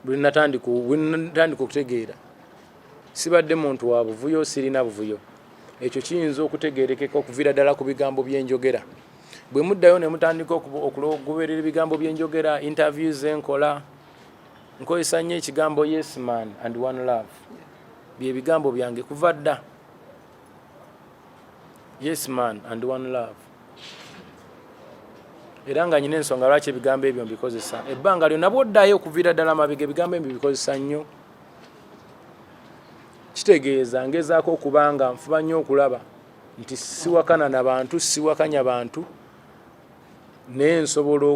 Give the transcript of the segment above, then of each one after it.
bwe natandika okutegeera sibadde muntu wa buvuyo, sirina buvuyo. Ekyo kiyinza okutegeerekeka okuviira ddala ku bigambo byenjogera. Bwe muddayo ne mutandika okugoberera ebigambo byenjogera, interviews enkola, nkozesa nnyo ekigambo yes man and one love. Bye bigambo byange kuva dda. Yes man and one love. Era nga nyina ensonga lwaki ebigambo ebyo mbikozesa. Ebbanga lyonna bw'oddayo okuviira ddala mabega ebigambo ebyo bikozesa nnyo. Kitegeeza ngezaako okubanga nfuba nnyo okulaba nti siwakana na bantu, siwakanya bantu, naye nsobola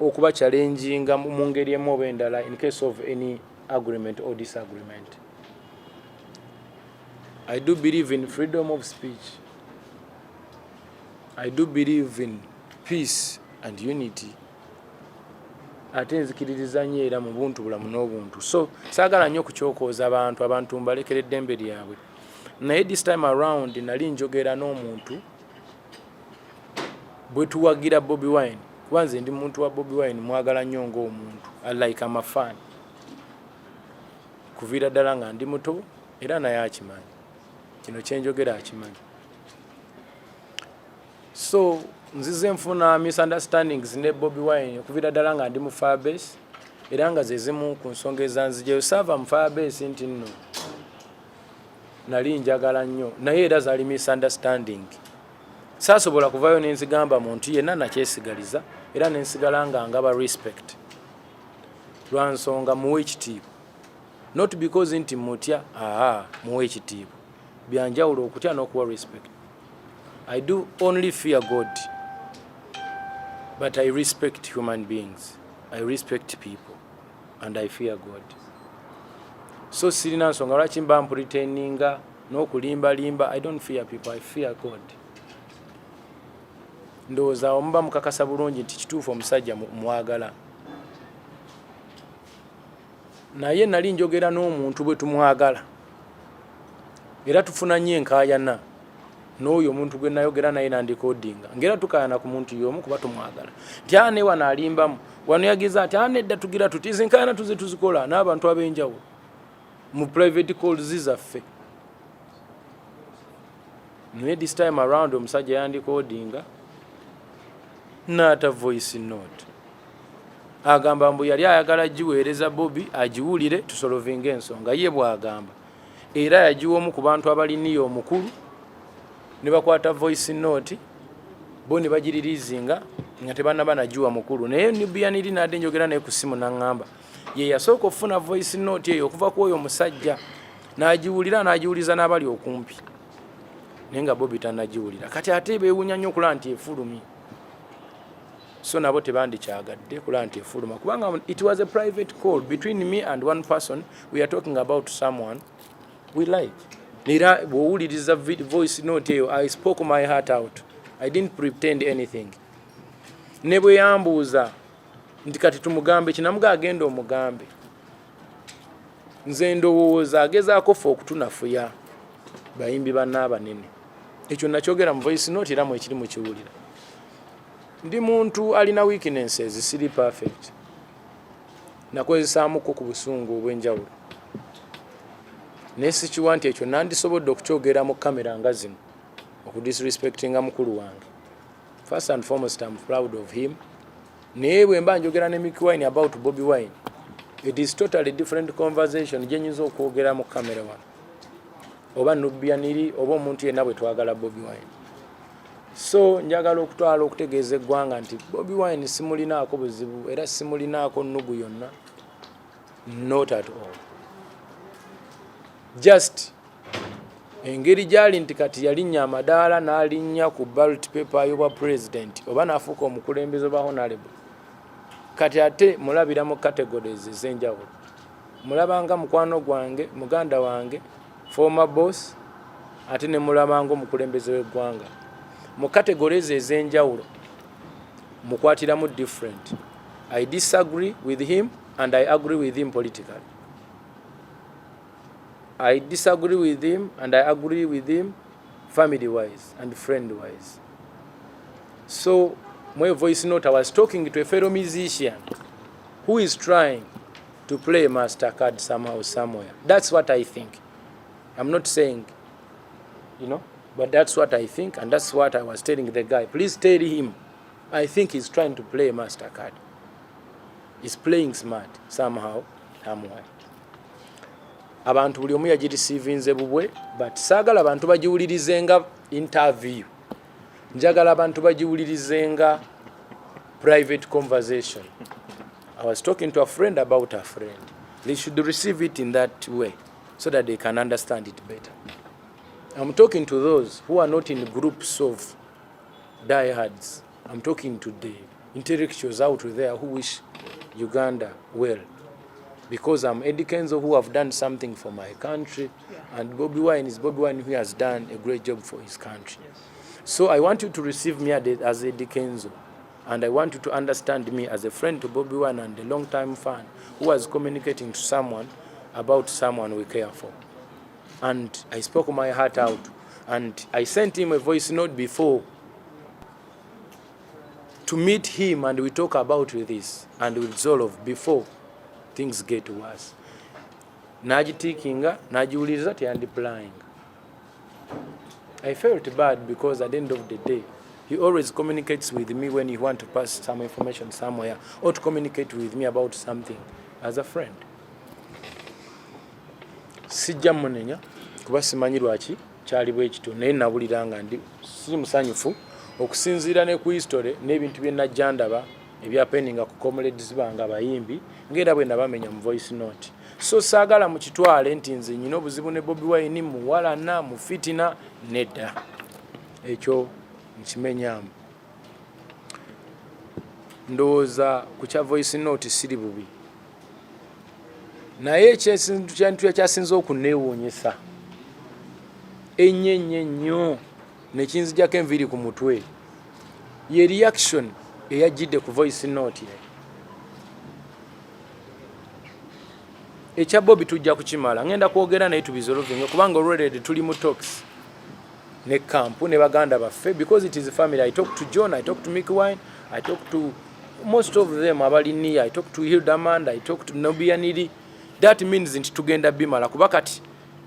okuba challenginga mu ngeri emu oba endala in case of any agreement or disagreement. I do believe in freedom of speech. I do believe in peace and unity. Ate nzikiririza nnyo era mu buntu bulamu n'obuntu. So saagala nnyo kukyokooza abantu mbalekera eddembe lyabwe. Naye this time around nali njogera n'omuntu bwe tuwagira Bobi Wine. Kuba nze ndi muntu wa Bobi Wine, mwagala nnyo ng'omuntu. I like am a fan. Kuviira ddala nga ndi muto era naye akimanyi. Kino kyenjogera akimanyi. So nzize nfuna misunderstandings ne Bobi Wine okuviira ddala nga ndi mu Firebase era nga ze zimu ku nsonga ezanzijeyo. Saava mu Firebase nti nno nali njagala nnyo naye era zaali misunderstanding. Saasobola kuvayo ne nzigamba muntu yenna nakyesigaliza era ne nsigala nga ngaba respect lwa nsonga muwe ekitiibwa. Not because nti mutya, muwe ekitiibwa. Byanjawulo okutya n'okuwa respect. I do only fear God, but I respect human beings. I respect people, and I fear God. So sirina nsonga lwaki mba mpretendinga n'okulimbalimba. I don't fear people, I fear God. Ndowooza omuba mukakasa bulungi nti kituufu omusajja mwagala. Naye nali njogera n'omuntu bwe tumwagala era tufuna nnyo enkaayana n'oyo omuntu gwe nayogera naye nandikodinga ngera tukaayana ku muntu y'omu kuba tumwagala. Nti ne wano alimbamu wano yagiza ati nedda tugira tuti zinkaayana tuzikola n'abantu ab'enjawulo mu private calls zaffe. Naye this time around omusajja yandikodinga n'ata voice note. Agamba mbu yali ayagala giweereza Bobi agiwulire tusolovinga ensonga ye bw'agamba. Era yagiwa omu ku bantu abaliniyo omukulu ne bakwata voice note bo ne bagiririzinga nga tebannaba nagiwa mukulu. Naye nibiyaniri nadde njogera naye ku ssimu n'aŋŋamba ye yasooka okufuna voice note eyo okuva ku oyo omusajja n'agiwulira n'agiwuliza n'abali okumpi naye nga Bobi tannagiwulira. Kati ate beewuunya nnyo okulaba nti efulumye. So nabo tebandikyagadde kulaba nti efuluma kubanga it was a private call between me and one person. We are talking about someone we like. Nira bw'owuliriza voice note eyo, I spoke my heart out. I didn't pretend anything. Ne bwe yambuuza nti kati tumugambe kinamuga agenda omugambe. Nze ndowooza agezaako ffe okutunafuya bayimbi banna abanene. Ekyo nakyogera mu voice note era ekiri mu kiwulira. Ndi muntu alina weaknesses, siri perfect. Nakozesaamuko ku busungu obw'enjawulo. Naye sikiwa nti ekyo nandisobodde okukyogera mu kamera nga zino okudisrespectinga mukulu wange. First and foremost, I'm proud of him. Naye bwe mba njogera ne Mickey Wine about Bobi Wine, it is totally different conversation gye nnyinza okwogera mu kamera wano. Oba Nubianiri oba omuntu yenna bwe twagala Bobi Wine. So njagala okutwala okutegeeza eggwanga nti Bobi Wine simulinaako buzibu era simulinaako nnugu yonna. Not at all. Just engeri gyali nti kati yalinnya amadaala n'alinnya ku ballot paper y'obwa president oba n'afuuka omukulembeze oba honorable. Kati ate mulabira mu categories ez'enjawulo. Mulabanga mukwano gwange, muganda wange, former boss, ate ne mulabanga omukulembeze w'eggwanga. Mu categories ez'enjawulo mukwatiramu different. I disagree with him and I agree with him politically. I disagree with him and I agree with him family-wise and friend-wise. So, my voice note, I was talking to a fellow musician who is trying to play a MasterCard somehow, somewhere. That's what I think. I'm not saying, but that's what I think, and that's what I was telling the guy. Please tell him, I think he's trying to play a MasterCard. He's playing smart somehow, somewhere. Abantu buli omu yagireceivinze bubwe, but saagala abantu bagiwulirizenga interview. Njagala abantu bagiwulirizenga private conversation. I was talking to a friend about a friend. They should receive it in that way so that they can understand it better. I'm talking to those who are not in groups of diehards. I'm talking to the intellectuals out there who wish Uganda well. Because I'm Eddy Kenzo, who have done something for my country, and Bobi Wine is Bobi Wine, who has done a great job for his country. Yes. So I want you to receive me as Eddy Kenzo, and I want you to understand me as a friend to Bobi Wine and a long-time fan who was communicating to someone about someone we care for. And I spoke my heart out, and I sent him a voice note before to meet him, and we talk about this, and we'll resolve before things get worse. Najitikinga, najiuliza tiyandiplying. I felt bad because at the end of the day, he always communicates with me when he wants to pass some information somewhere or to communicate with me about something as a friend. Sijja munenya kuba simanyi lwaki kyali bwe kityo naye nabuliranga ndi si musanyufu okusinziira ne ku history n'ebintu bye najja ndaba ebyapeninga ku comrades bange abayimbi ng'era bwe nabamenya mu voice note. So saagala mu kitwale nti nze nyina obuzibu ne Bobi Wine muwalana mu fitina nedda. Ekyo nkimenyamu. Ndowooza ku kya voice note siri bubi. Naye ekintu ekyasinze okuneewuunyisa ennyo ne kinzijjako enviiri ku mutwe ye reaction eyajjidde ku voice note ye. Ekya Bobi tujja kukimala, ngenda kwogera naye tubisolvinga kubanga already tuli mu talks ne kampu ne baganda baffe because it is family. I talk to John, I talk to Mickey Wine, I talk to most of them abali niya, I talk to Hildamand, I talk to Nobianidi. That means nti tugenda bimala kuba kati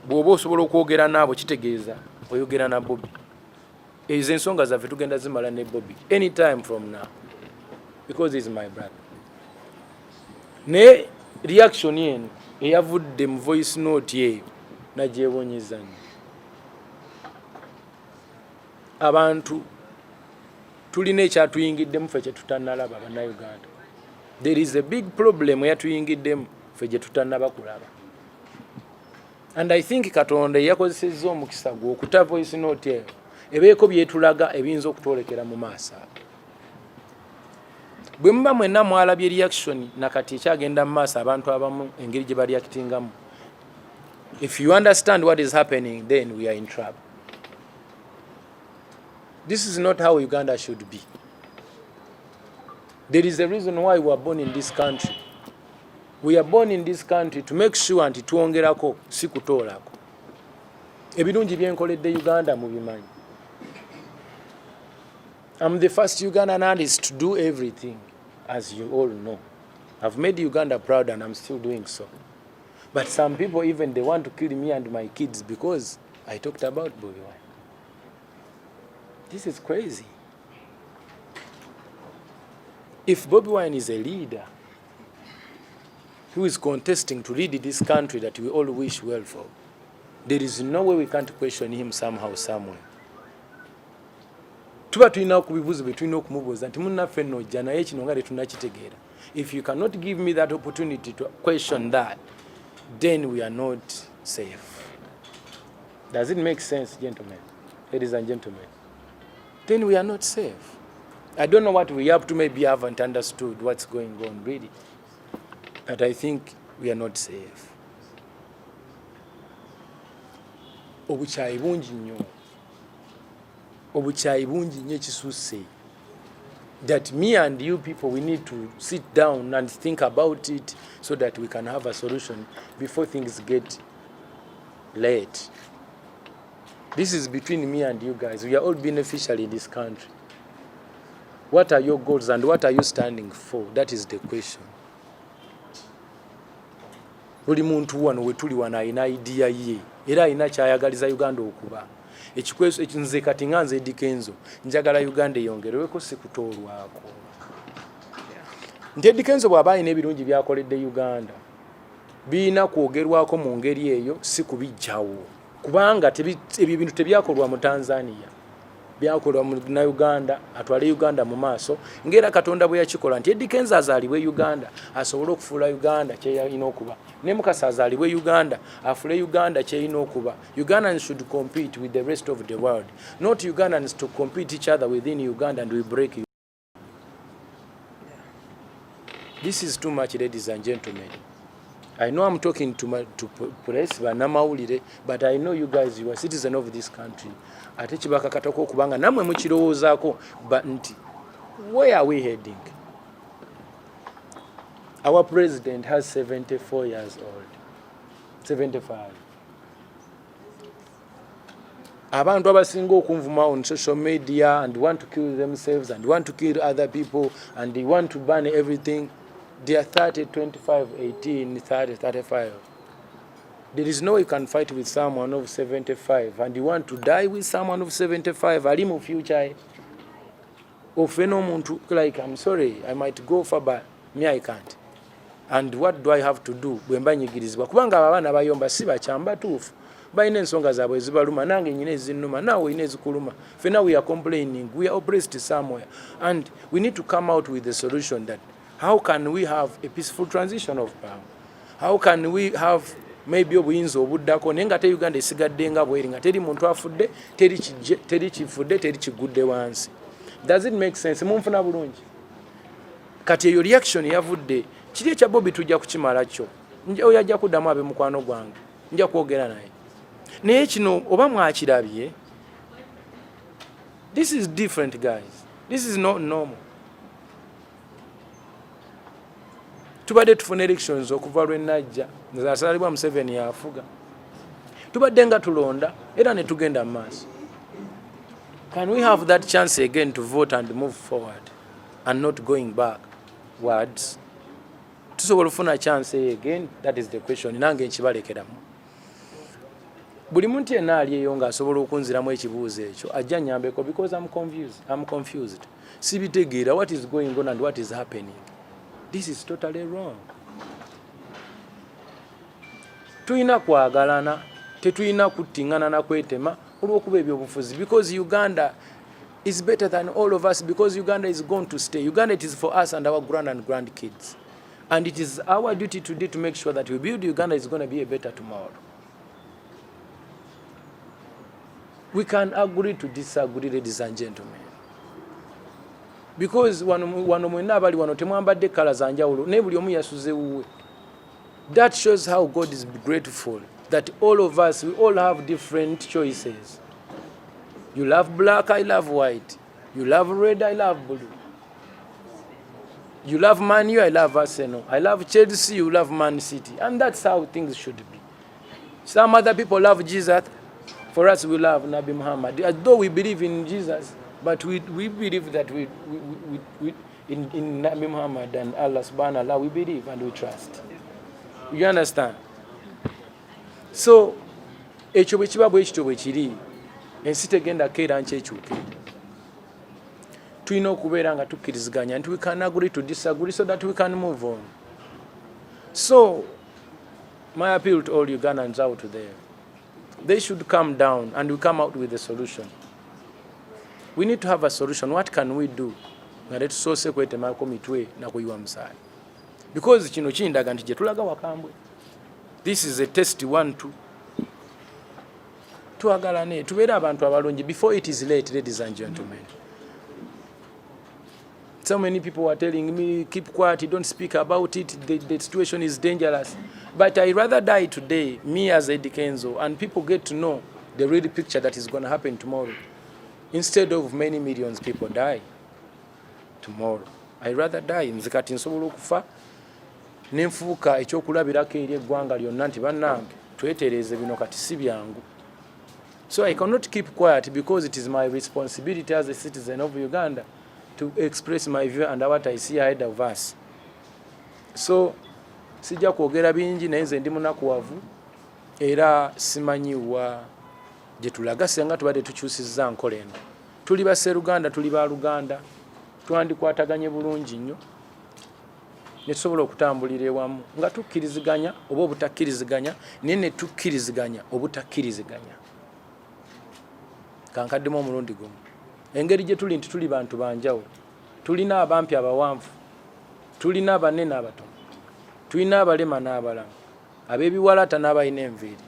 bw'oba osobola okwogera naabo kitegeeza oyogera na Bobi. Ezo ensonga zaffe tugenda zimala ne Bobi anytime from now because he's my brother. Ne reaction yenu eyavudde mu voice note yeeyo nagyewonyeza nnyo. Abantu tulina ekyatuyingiddemu ffe kye tutannalaba bannayuganda. There is a big problem eyatuyingiddemu ffe gye tutannaba kulaba. And I think Katonda yakozesezza omukisa gwe okuta voice note eyo ebeeko byetulaga ebiyinza okutwolekera mu maaso. Bwe muba mwenna mwalabye reaction nakati ekyagenda mu maaso abantu abamu engeri gye bareactingamu. If you understand what is happening, then we are in trouble. This is not how Uganda should be. There is a reason why we were born in this country. We are born in this country to make sure nti tuwongerako si kutoolako. Ebirungi byenkoledde Uganda mubimanyi. I'm the first Ugandan artist to do everything, as you all know. I've made Uganda proud and I'm still doing so. But some people even they want to kill me and my kids because I talked about Bobi Wine. This is crazy. If Bobi Wine is a leader who is contesting to lead this country that we all wish well for, there is no way we can't question him somehow, somewhere. Tuba tulina okubibuuzo bye tulina okumubuuza nti munnaffe nno ojja naye kino nga tetunnakitegeera. If you cannot give me that opportunity to question that, then we are not safe. Does it make sense, gentlemen? Ladies and gentlemen. Then we are not safe. I don't know what we are up to. Maybe I haven't understood what's going on, really. But I think we are not safe. Obuchayi bungi nnyo. Obuchayi bungi nnyo ekisusse. That me and you people, we need to sit down and think about it so that we can have a solution before things get late. This is between me and you guys. We are all beneficial in this country. What are your goals and what are you standing for? That is the question. buli muntu wano we tuli wano alina idea ye era alina kyayagaliza Uganda okuba. Ekikweso ekinze kati nganze Eddy Kenzo njagala Uganda eyongerweko si kutoolwako. Nti Eddy Kenzo bw'aba alina ebirungi byakoledde Uganda biina kwogerwako mu ngeri eyo si kubijjawo kubanga ebyo bintu tebyakolwa mu Tanzania byakolwa na Uganda atwale Uganda mu maaso ngera Katonda bwe yakikola nti Eddy Kenzo azaalibwe Uganda asobole okufuula Uganda kyeyalina okuba ne Mukasa azaalibwe Uganda afuule Uganda kyeyalina okuba. Ugandans should compete with the rest of the world, not Ugandans to compete each other within Uganda and we break you. This is too much, ladies and gentlemen. I know I'm talking to press banamawulire, but I know you guys, you are citizens of this country. Ate kibaka katako kubanga namwe mukirowoozaako, but nti where are we heading? Our president has 74 years old. 75. Abantu abasinga okunvuma on social media and want to kill themselves and want to kill other people and they want to ban everything. They are 30, 25, 18, 30, 35. There is no way you can fight with someone of 75 and you want to die with someone of 75. Ali mu future. Ofeno muntu like I'm sorry, I might go far but me I can't. And what do I have to do? Bwemba nyigirizibwa kubanga abana bayomba si bakyamba tuufu. Bayina ensonga zaabwe ezibaluma nange nyina ezinnuma nawe ine ezikuluma. Fena we are complaining, we are oppressed somewhere and we need to come out with a solution that how can we have a peaceful transition of power? How can we have maybe obuyinza obuddako naye nga te Uganda esigadde nga bweri nga teri muntu afudde teri kifudde teri kigudde wansi. Does it make sense? Munfuna bulungi. Kati eyo reaction yavudde kiri ekya Bobi tujja kukimala kyo. Oyo ajja kuddamu abe mukwano gwange. Nja kwogera naye. Naye kino oba mwakirabye. This is different, guys. This is not normal. Tubadde tufuna elections okuva lwe najja nzaasalibwa Museveni yafuga. Tubadde nga tulonda era ne tugenda mu maaso. Can we have that chance again to vote and move forward and not going backwards? Tusobola ofuna chance again? That is the question. Nange nkibalekeramu. Buli muntu yenna ali eyo ng'asobola okunziramu ekibuuzo ekyo ajja nnyambeko because I'm confused. Sibitegeera what is going on and what is happening. This is totally wrong. Tuyina kwagalana, tetuyina kuttingana na kwetema olw'okuba ebyobufuzi because Uganda is better than all of us because Uganda is going to stay. Uganda, it is for us and our grandkids. And it is our duty today to make sure that we build Uganda is going to be a better tomorrow. We can agree to disagree, ladies and gentlemen. Because wano mwenna abali wano temwambadde kala za njawulo naye buli omu yasuze wuwe. That shows how God is grateful that all of us, we all have different choices. You love black, I love white. You love red, I love blue. You love Man U, I love Arsenal. I love Chelsea, you love Man City. And that's how things should be. Some other people love Jesus. For us, we love Nabi Muhammad. Though we believe in Jesus, but we believe that we in Nabi Muhammad and Allah subhanahu wa ta'ala, we believe and we trust. You understand? So, ekyo bwe kiba bwe kityo bwe kiri, ensi tegenda keera nkyekyuke. Tulina okubeera nga tukkiriziganya nti we can agree to disagree so that we can move on. So, my appeal to all Ugandans out there, they should come down and we come out with a solution. We need to have a solution. What can we do? Nga tetusoose kwetemako mitwe na kuyiwa musaayi. Because kino kindaga nti gye tulaga wakambwe. This is a test 1-2. Tuagalane, tubeere abantu abalungi before it is late, ladies and gentlemen. So many people were telling me, keep quiet, don't speak about it, the situation is dangerous. But I rather die today, me as Eddy Kenzo, and people get to know the real picture that is going to happen tomorrow. Instead of many millions people die tomorrow. I rather die. Nze kati nsobola okufa nenfuuka ekyokulabirako eri eggwanga lyonna nti bannange twetereeze bino kati si byangu. So I cannot keep quiet because it is my responsibility as a citizen of Uganda to express my view and what I see ahead of us. So sijja kwogera bingi naye nze ndi munakuwavu era simanyiwa gye tulaga senga tubadde tukyusizza nkola eno. Tuli basseruganda, tuli baluganda, twandikwataganye bulungi nnyo ne tusobola okutambulira ewamu nga tukkiriziganya oba obutakkiriziganya, naye ne tukkiriziganya obutakkiriziganya. Kankaddemu omulundi gumu. Engeri gye tuli nti tuli bantu banjawulo. Tulina abampi abawanvu, tulina abanene abatono, tulina abalema n'abalamu, ab'ebiwalaata n'abalina enviiri.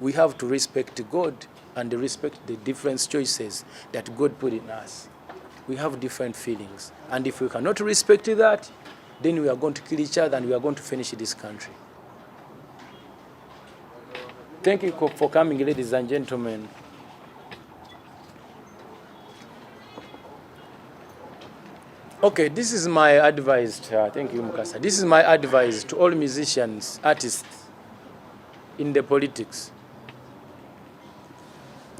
We have to respect God and respect the different choices that God put in us. We have different feelings. And if we cannot respect that, then we are going to kill each other and we are going to finish this country. Thank you for coming, ladies and gentlemen. Okay, this is my advice. Thank you, Mukasa. This is my advice to all musicians, artists in the politics.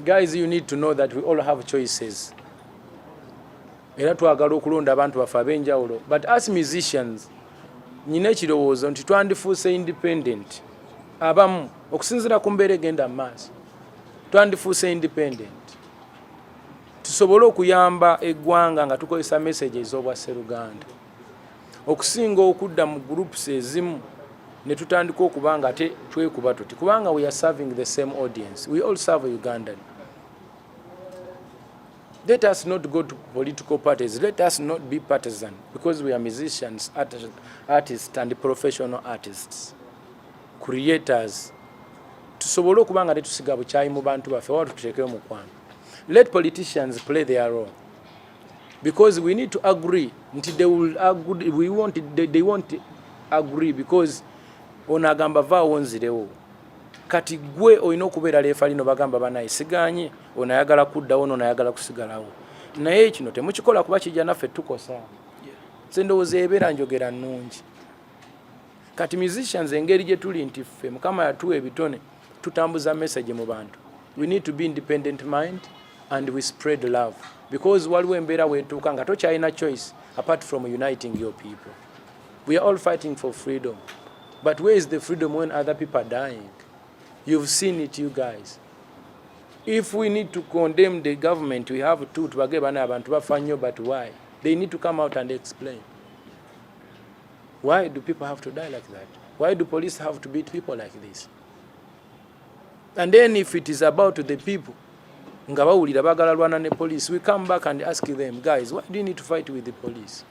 Guys, you need to know that we all have choices. Era twagala okulonda abantu baffe ab'enjawulo. But as musicians, nyina ekirowoozo nti twandifuuse independent. Abamu okusinziira ku mbeera egenda mu maaso, twandifuuse independent. Tusobole okuyamba eggwanga nga tukozesa message ez'obwa Sseruganda. Okusinga okudda mu groups ezimu ne tutandika okuba nga ate twekuba tuti. Kubanga we are serving the same audience. We all serve Ugandan. Let us not go to political parties. Let us not be partisan because we are musicians, artists and professional artists, creators. Tusobole okuba nga tetusiga bukyayi mu bantu baffe oba tuteekeyo mukwano. Let politicians play their role because we need to agree until they will agree. They won't agree because onagamba vaawo nzirewo. Kati gwe olina okubeera leefa lino bagamba banayisiganye, onayagala kuddawo onayagala kusigalawo. Naye kino temukikola kuba kijja naffe tukosa. Nze ndowooza ebeera njogera nnungi. Kati musicians engeri gye tuli nti ffe Mukama yatuwa ebitone tutambuza message mu bantu. We need to be independent mind and we spread love because waliwo embeera weetuuka nga tokyalina choice apart from uniting your people. We are all fighting for freedom. But where is the freedom when other people are dying? You've seen it, you guys. If we need to condemn the government, we have to tubage bana abantu bafanyo, but why? They need to come out and explain. Why do people have to die like that? Why do police have to beat people like this? And then if it is about the people, nga bawulira bagala lwana ne police, we come back and ask them, guys, why do you need to fight with the police?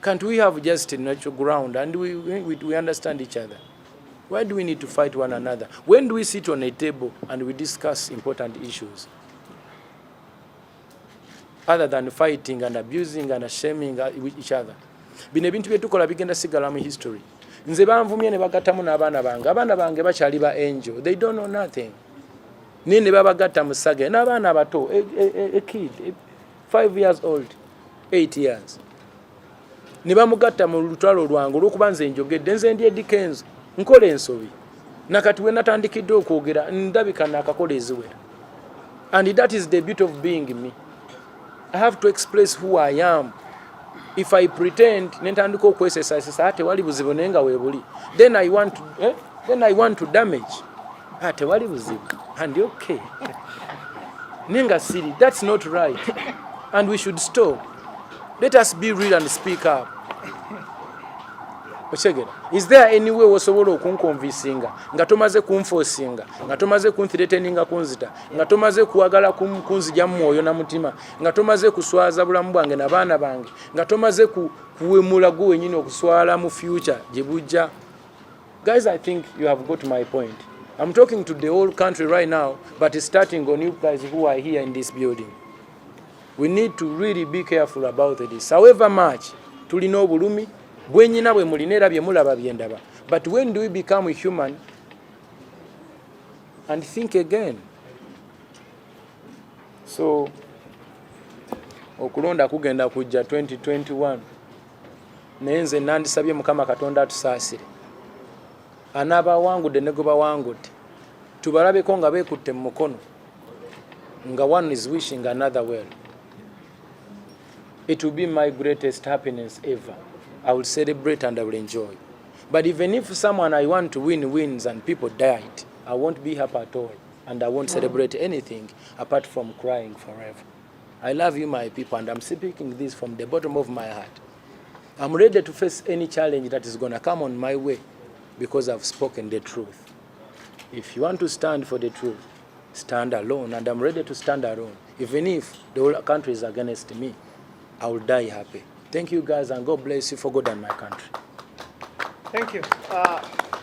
Can't we have just a natural ground and we understand each other? Why do we need to fight one another? When do we sit on a table and we discuss important issues? Other than fighting and abusing and shaming each other. Bino ebintu bye tukola bigenda sigala mu history. Nze banvumye ne bagatamu n'abaana bange. Abaana bange bakyali ba angel. They don't know nothing. Nini babagatta musage n'abaana abato, a kid, 5 years old, 8 years. Ne bamugatta mu lutalo lwange olw'okuba nze njogedde nze ndi Eddy Kenzo. Nkola ensobi. Nakati we natandikidde okwogera ndabika nakakola eziwera. And that is the beauty of being me. I have to express who I am. If I pretend nentandika okwesesasesa ate wali buzibu nenga webuli, then I want to damage. Ate wali buzibu and okay. Nenga sili, that's not right. And we should stop. Let us be real and speak up. Is there any way osobola okunconvincinga nga tomaze kunforcinga nga tomaze kunthreateninga kunzita nga tomaze kuwagala kunzija mwoyo na mutima nga tomaze kuswaza bulamu bwange na baana bange nga tomaze kuwemula gwe wenyine okuswala mu future gye bujja? Guys, I think you have got my point. I'm talking to the whole country right now, but it's starting on you guys who are here in this building. We need to really be careful about this. However much tulina obulumi bwenyina bwe mulinera bye mulaba byendaba. But when do we become human and think again? So okulonda kugenda kujja 2021 naye nze nandisabye Mukama Katonda atusaasire. Anabawangudde ne gwe bawangudde tubalabeko nga beekutte mu mukono nga one is wishing another well. It will be my greatest happiness ever. I will celebrate and I will enjoy. But even if someone I want to win wins and people died, I won't be happy at all. And I won't celebrate anything apart from crying forever. I love you, my people, and I'm speaking this from the bottom of my heart. I'm ready to face any challenge that is going to come on my way because I've spoken the truth. If you want to stand for the truth, stand alone, and I'm ready to stand alone. Even if the whole country is against me, I will die happy. Thank you guys, and God bless you for God and my country. Thank you.